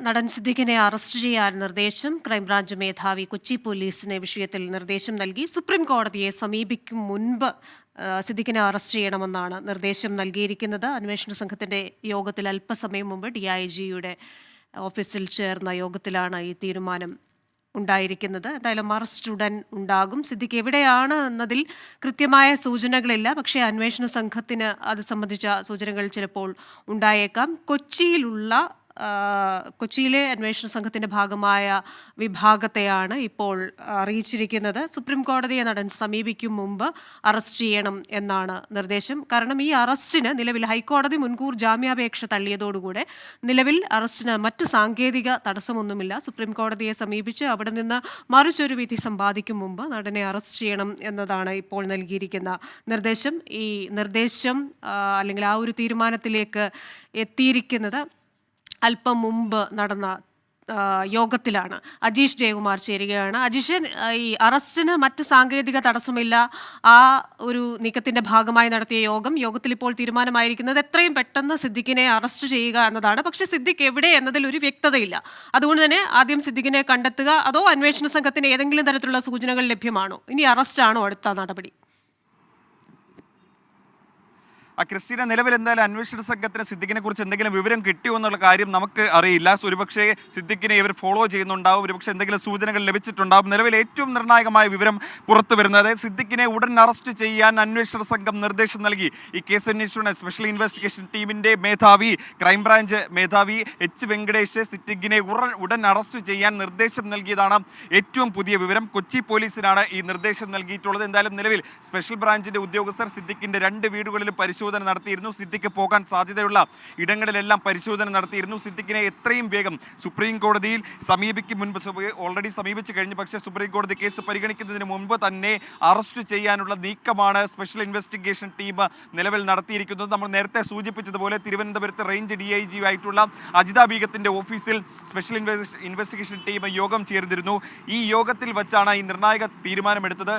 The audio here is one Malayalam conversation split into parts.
നടൻ സിദ്ദിഖിനെ അറസ്റ്റ് ചെയ്യാൻ നിർദ്ദേശം. ക്രൈംബ്രാഞ്ച് മേധാവി കൊച്ചി പോലീസിന് വിഷയത്തിൽ നിർദ്ദേശം നൽകി. സുപ്രീം കോടതിയെ സമീപിക്കും മുൻപ് സിദ്ദിഖിനെ അറസ്റ്റ് ചെയ്യണമെന്നാണ് നിർദ്ദേശം നൽകിയിരിക്കുന്നത്. അന്വേഷണ സംഘത്തിന്റെ യോഗത്തിൽ അല്പസമയം മുമ്പ് DIGയുടെ ഓഫീസിൽ ചേർന്ന യോഗത്തിലാണ് ഈ തീരുമാനം ഉണ്ടായിരിക്കുന്നത്. എന്തായാലും അറസ്റ്റ് ഉടൻ ഉണ്ടാകും. സിദ്ദിഖ് എവിടെയാണ് എന്നതിൽ കൃത്യമായ സൂചനകളില്ല. പക്ഷേ അന്വേഷണ സംഘത്തിന് അത് സംബന്ധിച്ച സൂചനകൾ ചിലപ്പോൾ ഉണ്ടായേക്കാം. കൊച്ചിയിലെ അന്വേഷണ സംഘത്തിന്റെ ഭാഗമായ വിഭാഗത്തെയാണ് ഇപ്പോൾ അറിയിച്ചിരിക്കുന്നത്. സുപ്രീം കോടതിയെ നടൻ സമീപിക്കും മുമ്പ് അറസ്റ്റ് ചെയ്യണം എന്നാണ് നിർദ്ദേശം. കാരണം ഈ അറസ്റ്റിന് നിലവിൽ ഹൈക്കോടതി മുൻകൂർ ജാമ്യാപേക്ഷ തള്ളിയതോടുകൂടെ നിലവിൽ അറസ്റ്റിന് മറ്റു സാങ്കേതിക തടസ്സമൊന്നുമില്ല. സുപ്രീം കോടതിയെ സമീപിച്ച് അവിടെ നിന്ന് മറിച്ചൊരു വിധി സമ്പാദിക്കും മുമ്പ് നടനെ അറസ്റ്റ് ചെയ്യണം എന്നതാണ് ഇപ്പോൾ നൽകിയിരിക്കുന്ന നിർദ്ദേശം. ഈ നിർദ്ദേശം അല്ലെങ്കിൽ ആ ഒരു തീരുമാനത്തിലേക്ക് എത്തിയിരിക്കുന്നത് അല്പം മുമ്പ് നടന്ന യോഗത്തിലാണ്. അജീഷ് ജയകുമാർ ചേരുകയാണ്. അജീഷ്, ഈ അറസ്റ്റിന് മറ്റ് സാങ്കേതിക തടസ്സമില്ല, ആ ഒരു നീക്കത്തിന്റെ ഭാഗമായി നടത്തിയ യോഗത്തിൽ ഇപ്പോൾ തീരുമാനമായിരിക്കുന്നത് എത്രയും പെട്ടെന്ന് സിദ്ദിഖിനെ അറസ്റ്റ് ചെയ്യുക എന്നതാണ്. പക്ഷേ സിദ്ദിഖ് എവിടെ എന്നതിൽ ഒരു വ്യക്തതയില്ല. അതുകൊണ്ട് തന്നെ ആദ്യം സിദ്ദിഖിനെ കണ്ടെത്തുക, അതോ അന്വേഷണ സംഘത്തിന് ഏതെങ്കിലും തരത്തിലുള്ള സൂചനകൾ ലഭ്യമാണോ? ഇനി അറസ്റ്റാണോ അടുത്ത നടപടി? ക്രിസ്റ്റീന, നിലവിൽ എന്തായാലും അന്വേഷണ സംഘത്തിന് സിദ്ദിഖിനെ കുറിച്ച് എന്തെങ്കിലും വിവരം കിട്ടിയോ എന്നുള്ള കാര്യം നമുക്ക് അറിയില്ല. ഒരുപക്ഷെ സിദ്ദിഖിനെ ഇവർ ഫോളോ ചെയ്യുന്നുണ്ടാവും, ഒരുപക്ഷെ എന്തെങ്കിലും സൂചനകൾ ലഭിച്ചിട്ടുണ്ടാവും. നിലവിൽ ഏറ്റവും നിർണായകമായ വിവരം പുറത്തു വരുന്നത് സിദ്ദിഖിനെ ഉടൻ അറസ്റ്റ് ചെയ്യാൻ അന്വേഷണ സംഘം നിർദ്ദേശം നൽകി. ഈ കേസ് അന്വേഷണ സ്പെഷ്യൽ ഇൻവെസ്റ്റിഗേഷൻ ടീമിന്റെ മേധാവി, ക്രൈംബ്രാഞ്ച് മേധാവി H. വെങ്കടേഷ് സിദ്ദിഖിനെ ഉടൻ അറസ്റ്റ് ചെയ്യാൻ നിർദ്ദേശം നൽകിയതാണ് ഏറ്റവും പുതിയ വിവരം. കൊച്ചി പോലീസിനാണ് ഈ നിർദ്ദേശം നൽകിയിട്ടുള്ളത്. എന്തായാലും നിലവിൽ സ്പെഷ്യൽ ബ്രാഞ്ചിന്റെ ഉദ്യോഗസ്ഥർ സിദ്ദിഖിന്റെ 2 വീടുകളിലും പരിശോധന നടത്തിയിരുന്നു. സിദ്ദിഖ് പോകാൻ സാധ്യതയുള്ള ഇടങ്ങളിലെല്ലാം പരിശോധന നടത്തിയിരുന്നു. സിദ്ദിഖിനെ എത്രയും വേഗം സുപ്രീം കോടതിയിൽ സമീപിക്കും മുൻപ്, ഓൾറെഡി സമീപിച്ചു കഴിഞ്ഞു, പക്ഷേ സുപ്രീം കോടതി കേസ് പരിഗണിക്കുന്നതിന് മുൻപ് തന്നെ അറസ്റ്റ് ചെയ്യാനുള്ള നീക്കമാണ് സ്പെഷ്യൽ ഇൻവെസ്റ്റിഗേഷൻ ടീം നിലവിൽ നടത്തിയിരിക്കുന്നത്. നമ്മൾ നേരത്തെ സൂചിപ്പിച്ചതുപോലെ തിരുവനന്തപുരത്ത് റേഞ്ച് DIG ആയിട്ടുള്ള അജിത ബീഗത്തിന്റെ ഓഫീസിൽ സ്പെഷ്യൽ ഇൻവെസ്റ്റിഗേഷൻ ടീം യോഗം ചേർന്നിരുന്നു. ഈ യോഗത്തിൽ വച്ചാണ് ഈ നിർണായക തീരുമാനമെടുത്തത്.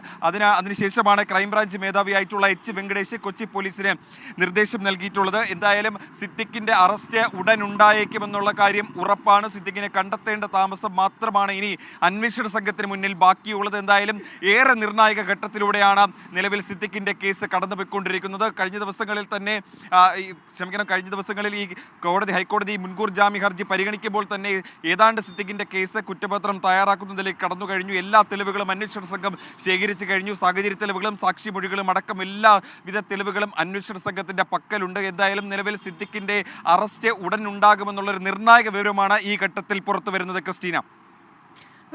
അതിനുശേഷമാണ് ക്രൈംബ്രാഞ്ച് മേധാവിയായിട്ടുള്ള H. വെങ്കടേഷ് കൊച്ചി പോലീസിന് നിർദ്ദേശം നൽകിയിട്ടുള്ളത്. എന്തായാലും സിദ്ദിഖിന്റെ അറസ്റ്റ് ഉടൻ ഉണ്ടായേക്കുമെന്നുള്ള കാര്യം ഉറപ്പാണ്. സിദ്ദിഖിനെ കണ്ടെത്തേണ്ട താമസം മാത്രമാണ് ഇനി അന്വേഷണ സംഘത്തിന് മുന്നിൽ ബാക്കിയുള്ളത്. എന്തായാലും ഏറെ നിർണായക ഘട്ടത്തിലൂടെയാണ് നിലവിൽ സിദ്ദിഖിന്റെ കേസ് കടന്നുപോയിക്കൊണ്ടിരിക്കുന്നത്. കഴിഞ്ഞ ദിവസങ്ങളിൽ ഈ ഹൈക്കോടതി മുൻകൂർ ജാമ്യ ഹർജി പരിഗണിക്കുമ്പോൾ തന്നെ ഏതാണ്ട് സിദ്ദിഖിന്റെ കേസ് കുറ്റപത്രം തയ്യാറാക്കുന്നതിലേക്ക് കടന്നു കഴിഞ്ഞു. എല്ലാ തെളിവുകളും അന്വേഷണ സംഘം ശേഖരിച്ചു കഴിഞ്ഞു. സാഹചര്യ തെളിവുകളും സാക്ഷിമൊഴികളും അടക്കം എല്ലാവിധ തെളിവുകളും അന്വേഷണ സംഘത്തിന്റെ പക്കലുണ്ട്. എന്തായാലും നിലവിൽ സിദ്ദിഖിന്റെ അറസ്റ്റ് ഉടൻ ഉണ്ടാകുമെന്നുള്ളൊരു നിർണായക വിവരമാണ് ഈ ഘട്ടത്തിൽ പുറത്തു വരുന്നത്. ക്രിസ്റ്റീന,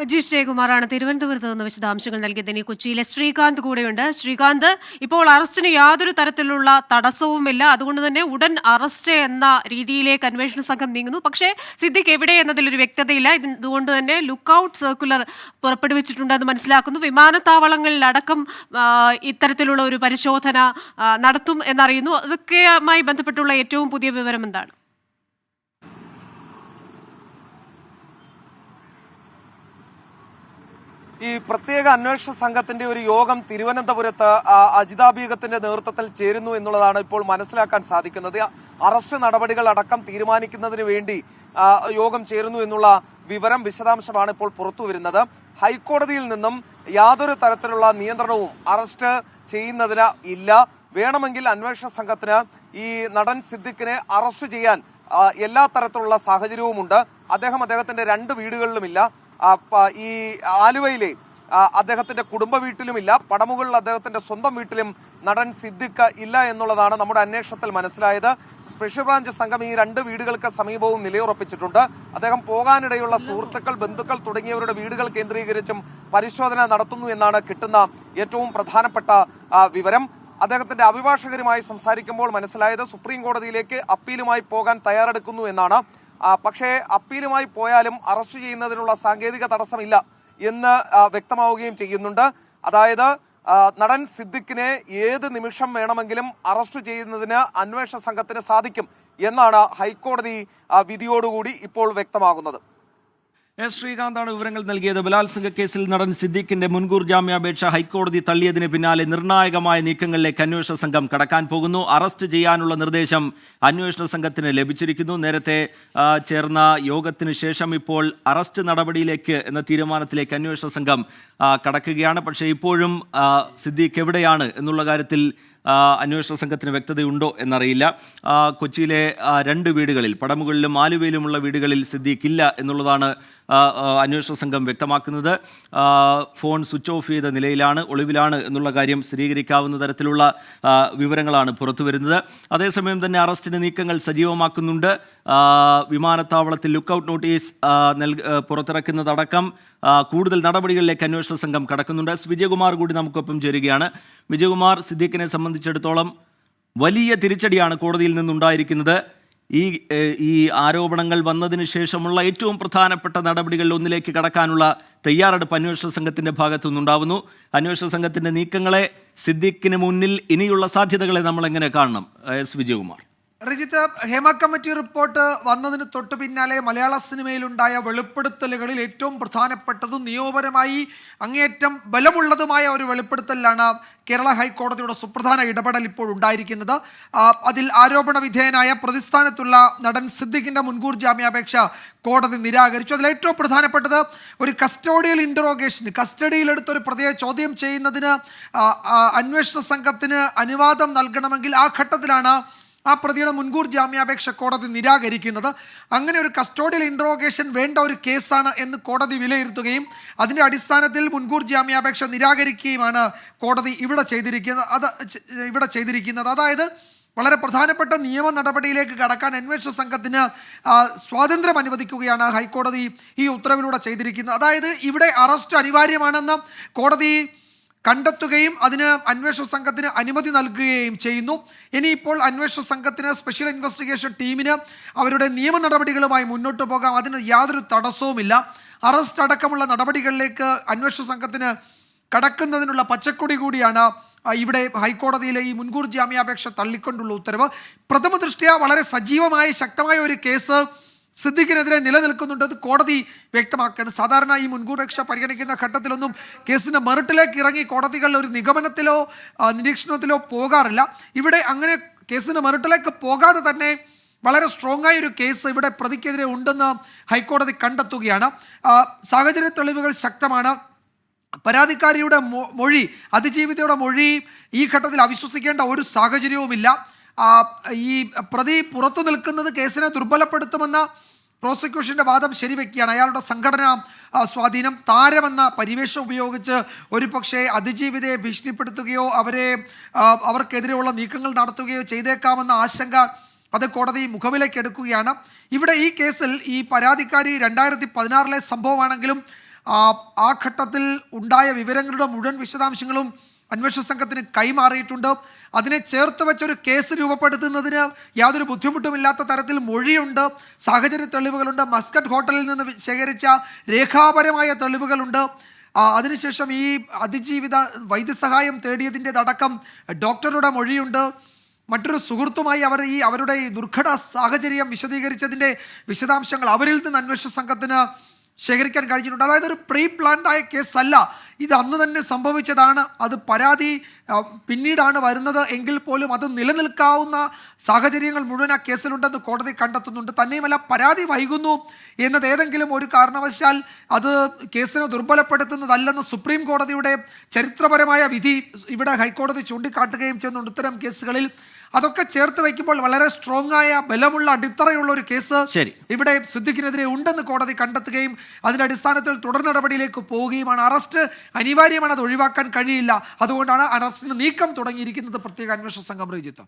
അജീഷ് ജയകുമാറാണ് തിരുവനന്തപുരത്ത് നിന്ന് വിശദാംശങ്ങൾ നൽകിയത്. ഇനി കൊച്ചിയിലെ ശ്രീകാന്ത് കൂടെയുണ്ട്. ശ്രീകാന്ത്, ഇപ്പോൾ അറസ്റ്റിന് യാതൊരു തരത്തിലുള്ള തടസ്സവുമില്ല, അതുകൊണ്ട് തന്നെ ഉടൻ അറസ്റ്റ് എന്ന രീതിയിലേക്ക് അന്വേഷണ സംഘം നീങ്ങുന്നു. പക്ഷേ സിദ്ദിഖ് എവിടെ എന്നതിലൊരു വ്യക്തതയില്ല. ഇതുകൊണ്ട് തന്നെ ലുക്കൌട്ട് സർക്കുലർ പുറപ്പെടുവിച്ചിട്ടുണ്ടെന്ന് മനസ്സിലാക്കുന്നു. വിമാനത്താവളങ്ങളിലടക്കം ഇത്തരത്തിലുള്ള ഒരു പരിശോധന നടത്തും എന്നറിയുന്നു. അതൊക്കെയുമായി ബന്ധപ്പെട്ടുള്ള ഏറ്റവും പുതിയ വിവരം എന്താണ്? ഈ പ്രത്യേക അന്വേഷണ സംഘത്തിന്റെ ഒരു യോഗം തിരുവനന്തപുരത്ത് അജിത ബീഗത്തിന്റെ നേതൃത്വത്തിൽ ചേരുന്നു എന്നുള്ളതാണ് ഇപ്പോൾ മനസ്സിലാക്കാൻ സാധിക്കുന്നത്. അറസ്റ്റ് നടപടികൾ അടക്കം തീരുമാനിക്കുന്നതിന് വേണ്ടി യോഗം ചേരുന്നു എന്നുള്ള വിശദാംശമാണ് ഇപ്പോൾ പുറത്തു വരുന്നത്. ഹൈക്കോടതിയിൽ നിന്നും യാതൊരു തരത്തിലുള്ള നിയന്ത്രണവും അറസ്റ്റ് ചെയ്യുന്നതിന് ഇല്ല. വേണമെങ്കിൽ അന്വേഷണ സംഘത്തിന് ഈ നടൻ സിദ്ദിഖിനെ അറസ്റ്റ് ചെയ്യാൻ എല്ലാ തരത്തിലുള്ള സാഹചര്യവുമുണ്ട്. അദ്ദേഹത്തിന്റെ 2 വീടുകളിലുമില്ല. ഈ ആലുവയിലെ അദ്ദേഹത്തിന്റെ കുടുംബ വീട്ടിലുമില്ല. പടമുകളിൽ അദ്ദേഹത്തിന്റെ സ്വന്തം വീട്ടിലും നടൻ സിദ്ദിഖ് ഇല്ല എന്നുള്ളതാണ് നമ്മുടെ അന്വേഷണത്തിൽ മനസ്സിലായത്. സ്പെഷ്യൽ ബ്രാഞ്ച് സംഘം ഈ 2 വീടുകൾക്ക് സമീപവും നിലയുറപ്പിച്ചിട്ടുണ്ട്. അദ്ദേഹം പോകാനിടയുള്ള സുഹൃത്തുക്കൾ, ബന്ധുക്കൾ തുടങ്ങിയവരുടെ വീടുകൾ കേന്ദ്രീകരിച്ചും പരിശോധന നടത്തുന്നു എന്നാണ് കിട്ടുന്ന ഏറ്റവും പ്രധാനപ്പെട്ട വിവരം. അദ്ദേഹത്തിന്റെ അഭിഭാഷകരുമായി സംസാരിക്കുമ്പോൾ മനസ്സിലായത് സുപ്രീം കോടതിയിലേക്ക് അപ്പീലുമായി പോകാൻ തയ്യാറെടുക്കുന്നു എന്നാണ്. പക്ഷേ അപ്പീലുമായി പോയാലും അറസ്റ്റ് ചെയ്യുന്നതിനുള്ള സാങ്കേതിക തടസ്സമില്ല എന്ന് വ്യക്തമാവുകയും ചെയ്യുന്നുണ്ട്. അതായത് നടൻ സിദ്ദിഖിനെ ഏത് നിമിഷം വേണമെങ്കിലും അറസ്റ്റ് ചെയ്യുന്നതിന് അന്വേഷണ സംഘത്തിന് സാധിക്കും എന്നാണ് ഹൈക്കോടതി വിധിയോടുകൂടി ഇപ്പോൾ വ്യക്തമാകുന്നത്. എസ് ശ്രീകാന്താണ് വിവരങ്ങൾ നൽകിയത്. ബലാത്സംഗ കേസിൽ നടൻ സിദ്ദീഖിന്റെ മുൻകൂർ ജാമ്യാപേക്ഷ ഹൈക്കോടതി തള്ളിയതിന് പിന്നാലെ നിർണായകമായ നീക്കങ്ങളിലേക്ക് അന്വേഷണ സംഘം കടക്കാൻ പോകുന്നു. അറസ്റ്റ് ചെയ്യാനുള്ള നിർദ്ദേശം അന്വേഷണ സംഘത്തിന് ലഭിച്ചിരിക്കുന്നു. നേരത്തെ ചേർന്ന യോഗത്തിന് ശേഷം ഇപ്പോൾ അറസ്റ്റ് നടപടിയിലേക്ക് എന്ന തീരുമാനത്തിലേക്ക് അന്വേഷണ സംഘം കടക്കുകയാണ്. പക്ഷേ ഇപ്പോഴും സിദ്ദീഖ് എവിടെയാണ് എന്നുള്ള കാര്യത്തിൽ അന്വേഷണ സംഘത്തിന് വ്യക്തതയുണ്ടോ എന്നറിയില്ല. കൊച്ചിയിലെ 2 വീടുകളിൽ, പടമുകളിലും ആലുവയിലുമുള്ള വീടുകളിൽ സിദ്ദീഖ് ഇല്ല എന്നുള്ളതാണ് അന്വേഷണ സംഘം വ്യക്തമാക്കുന്നത്. ഫോൺ സ്വിച്ച് ഓഫ് ചെയ്ത നിലയിലാണ്, ഒളിവിലാണ് എന്നുള്ള കാര്യം സ്ഥിരീകരിക്കാവുന്ന തരത്തിലുള്ള വിവരങ്ങളാണ് പുറത്തു വരുന്നത്. അതേസമയം തന്നെ അറസ്റ്റിന് നീക്കങ്ങൾ സജീവമാക്കുന്നുണ്ട്. വിമാനത്താവളത്തിൽ ലുക്കൌട്ട് നോട്ടീസ് പുറത്തിറക്കുന്നതടക്കം കൂടുതൽ നടപടികളിലേക്ക് അന്വേഷണ സംഘം കടക്കുന്നുണ്ട്. എസ് വിജയകുമാർ കൂടി നമുക്കൊപ്പം ചേരുകയാണ്. വിജയകുമാർ, സിദ്ദീഖിനെ സംബന്ധിച്ചിടത്തോളം വലിയ തിരിച്ചടിയാണ് കോടതിയിൽ നിന്നുണ്ടായിരിക്കുന്നത്. ഈ ആരോപണങ്ങൾ വന്നതിന് ശേഷമുള്ള ഏറ്റവും പ്രധാനപ്പെട്ട നടപടികളിൽ ഒന്നിലേക്ക് കടക്കാനുള്ള തയ്യാറെടുപ്പ് അന്വേഷണ സംഘത്തിൻ്റെ ഭാഗത്തു നിന്നുണ്ടാവുന്നു. അന്വേഷണ സംഘത്തിൻ്റെ നീക്കങ്ങളെ, സിദ്ദീഖിന് മുന്നിൽ ഇനിയുള്ള സാധ്യതകളെ നമ്മൾ എങ്ങനെ കാണണം? S Vijayakumar. Rijith, Hema committee report വന്നതിന് തൊട്ടു പിന്നാലെ മലയാള സിനിമയിലുണ്ടായ വെളിപ്പെടുത്തലുകളിൽ ഏറ്റവും പ്രധാനപ്പെട്ടതും നിയമപരമായി അങ്ങേയറ്റം ബലമുള്ളതുമായ ഒരു വെളിപ്പെടുത്തലാണ് കേരള ഹൈക്കോടതിയുടെ സുപ്രധാന ഇടപെടൽ ഇപ്പോൾ ഉണ്ടായിരിക്കുന്നത്. അതിൽ ആരോപണ വിധേയനായ പ്രതിസ്ഥാനത്തുള്ള നടൻ സിദ്ദീഖിന്റെ മുൻകൂർ ജാമ്യാപേക്ഷ കോടതി നിരാകരിച്ചു. അതിൽ ഏറ്റവും പ്രധാനപ്പെട്ടത് ഒരു കസ്റ്റോഡിയൽ ഇൻറ്ററോഗേഷൻ, കസ്റ്റഡിയിലെടുത്ത് ഒരു പ്രതിയെ ചോദ്യം ചെയ്യുന്നതിന് അന്വേഷണ സംഘത്തിന് അനുവാദം നൽകണമെങ്കിൽ ആ ഘട്ടത്തിലാണ് ആ പ്രതിയുടെ മുൻകൂർ ജാമ്യാപേക്ഷ കോടതി നിരാകരിക്കുന്നത്. അങ്ങനെ ഒരു കസ്റ്റോഡിയൽ ഇൻട്രോഗേഷൻ വേണ്ട ഒരു കേസാണ് എന്ന് കോടതി വിലയിരുത്തുകയും അതിൻ്റെ അടിസ്ഥാനത്തിൽ മുൻകൂർ ജാമ്യാപേക്ഷ നിരാകരിക്കുകയുമാണ് കോടതി ഇവിടെ ചെയ്തിരിക്കുന്നത്. അതായത് വളരെ പ്രധാനപ്പെട്ട നിയമ നടപടിയിലേക്ക് കടക്കാൻ അന്വേഷണ സംഘത്തിന് സ്വാതന്ത്ര്യം അനുവദിക്കുകയാണ് ഹൈക്കോടതി ഈ ഉത്തരവിലൂടെ ചെയ്തിരിക്കുന്നത്. അതായത് ഇവിടെ അറസ്റ്റ് അനിവാര്യമാണെന്ന് കോടതി കണ്ടെത്തുകയും അതിന് അന്വേഷണ സംഘത്തിന് അനുമതി നൽകുകയും ചെയ്യുന്നു. ഇനിയിപ്പോൾ അന്വേഷണ സംഘത്തിന്, സ്പെഷ്യൽ ഇൻവെസ്റ്റിഗേഷൻ ടീമിന് അവരുടെ നിയമ നടപടികളുമായി മുന്നോട്ട് പോകാം. അതിന് യാതൊരു തടസ്സവുമില്ല. അറസ്റ്റ് അടക്കമുള്ള നടപടികളിലേക്ക് അന്വേഷണ സംഘത്തിന് കടക്കുന്നതിനുള്ള പച്ചക്കൊടി കൂടിയാണ് ഇവിടെ ഹൈക്കോടതിയിലെ ഈ മുൻകൂർ ജാമ്യാപേക്ഷ തള്ളിക്കൊണ്ടുള്ള ഉത്തരവ്. പ്രഥമ ദൃഷ്ട്യാ വളരെ സജീവമായ ശക്തമായ ഒരു കേസ് സിദ്ദീഖിനെതിരെ നിലനിൽക്കുന്നുണ്ട്. അത് കോടതി വ്യക്തമാക്കുകയാണ്. സാധാരണ ഈ മുൻകൂർ അപേക്ഷ പരിഗണിക്കുന്ന ഘട്ടത്തിലൊന്നും കേസിൻ്റെ മെറിറ്റിലേക്ക് ഇറങ്ങി കോടതികൾ ഒരു നിഗമനത്തിലോ നിരീക്ഷണത്തിലോ പോകാറില്ല. ഇവിടെ അങ്ങനെ കേസിൻ്റെ മെറിറ്റിലേക്ക് പോകാതെ തന്നെ വളരെ സ്ട്രോങ് ആയ ഒരു കേസ് ഇവിടെ പ്രതിക്കെതിരെ ഉണ്ടെന്ന് ഹൈക്കോടതി കണ്ടെത്തുകയാണ്. സാഹചര്യ തെളിവുകൾ ശക്തമാണ്. പരാതിക്കാരിയുടെ മൊഴി, അതിജീവിതയുടെ മൊഴി ഈ ഘട്ടത്തിൽ അവിശ്വസിക്കേണ്ട ഒരു സാഹചര്യവുമില്ല. ഈ പ്രതി പുറത്തു നിൽക്കുന്നത് കേസിനെ ദുർബലപ്പെടുത്തുമെന്ന പ്രോസിക്യൂഷൻ്റെ വാദം ശരിവെക്കുകയാണ്. അയാളുടെ സംഘടനാ സ്വാധീനം, താരമെന്ന പരിവേഷം ഉപയോഗിച്ച് ഒരു പക്ഷേ അതിജീവിതയെ ഭീഷണിപ്പെടുത്തുകയോ അവർക്കെതിരെയുള്ള നീക്കങ്ങൾ നടത്തുകയോ ചെയ്തേക്കാമെന്ന ആശങ്ക അത് കോടതി മുഖവിലേക്ക് എടുക്കുകയാണ്. ഇവിടെ ഈ കേസിൽ ഈ പരാതിക്കാരി 2016 സംഭവമാണെങ്കിലും ആ ഘട്ടത്തിൽ ഉണ്ടായ വിവരങ്ങളുടെ മുഴുവൻ വിശദാംശങ്ങളും അന്വേഷണ സംഘത്തിന് കൈമാറിയിട്ടുണ്ട്. അതിനെ ചേർത്ത് വെച്ചൊരു കേസ് രൂപപ്പെടുത്തുന്നതിന് യാതൊരു ബുദ്ധിമുട്ടുമില്ലാത്ത തരത്തിൽ മൊഴിയുണ്ട്, സാഹചര്യ തെളിവുകളുണ്ട്, മസ്കറ്റ് ഹോട്ടലിൽ നിന്ന് ശേഖരിച്ച രേഖാപരമായ തെളിവുകളുണ്ട്. അതിനുശേഷം ഈ അതിജീവിത വൈദ്യസഹായം തേടിയതിൻ്റെതടക്കം ഡോക്ടറുടെ മൊഴിയുണ്ട്. മറ്റൊരു സുഹൃത്തുമായി അവരുടെ ഈ ദുർഘട സാഹചര്യം വിശദീകരിച്ചതിൻ്റെ വിശദാംശങ്ങൾ അവരിൽ നിന്ന് അന്വേഷണ സംഘത്തിന് ശേഖരിക്കാൻ കഴിഞ്ഞിട്ടുണ്ട്. അതായത് ഒരു പ്രീ പ്ലാൻഡ് ആയ കേസല്ല, ഇത് അന്ന് തന്നെ സംഭവിച്ചതാണ്. അത് പരാതി പിന്നീടാണ് വരുന്നത് എങ്കിൽ പോലും അത് നിലനിൽക്കാവുന്ന സാഹചര്യങ്ങൾ മുഴുവൻ ആ കേസിലുണ്ടെന്ന് കോടതി കണ്ടെത്തുന്നുണ്ട്. തന്നെയുമല്ല, പരാതി വൈകുന്നു എന്നത് ഏതെങ്കിലും ഒരു കാരണവശാൽ അത് കേസിനെ ദുർബലപ്പെടുത്തുന്നതല്ലെന്ന് സുപ്രീം കോടതിയുടെ ചരിത്രപരമായ വിധി ഇവിടെ ഹൈക്കോടതി ചൂണ്ടിക്കാട്ടുകയും ചെയ്യുന്നുണ്ട്. ഇത്തരം കേസുകളിൽ അതൊക്കെ ചേർത്ത് വയ്ക്കുമ്പോൾ വളരെ സ്ട്രോങ് ആയ ബലമുള്ള അടിത്തറയുള്ള ഒരു കേസ് ഇവിടെ സിദ്ദീഖിനെതിരെ ഉണ്ടെന്ന് കോടതി കണ്ടെത്തുകയും അതിന്റെ അടിസ്ഥാനത്തിൽ തുടർ നടപടിയിലേക്ക് പോവുകയുമാണ്. അറസ്റ്റ് അനിവാര്യമാണ്, അത് ഒഴിവാക്കാൻ കഴിയില്ല. അതുകൊണ്ടാണ് അറസ്റ്റിന് നീക്കം തുടങ്ങിയിരിക്കുന്നത് പ്രത്യേക അന്വേഷണ സംഘം. റിജിത്ത്.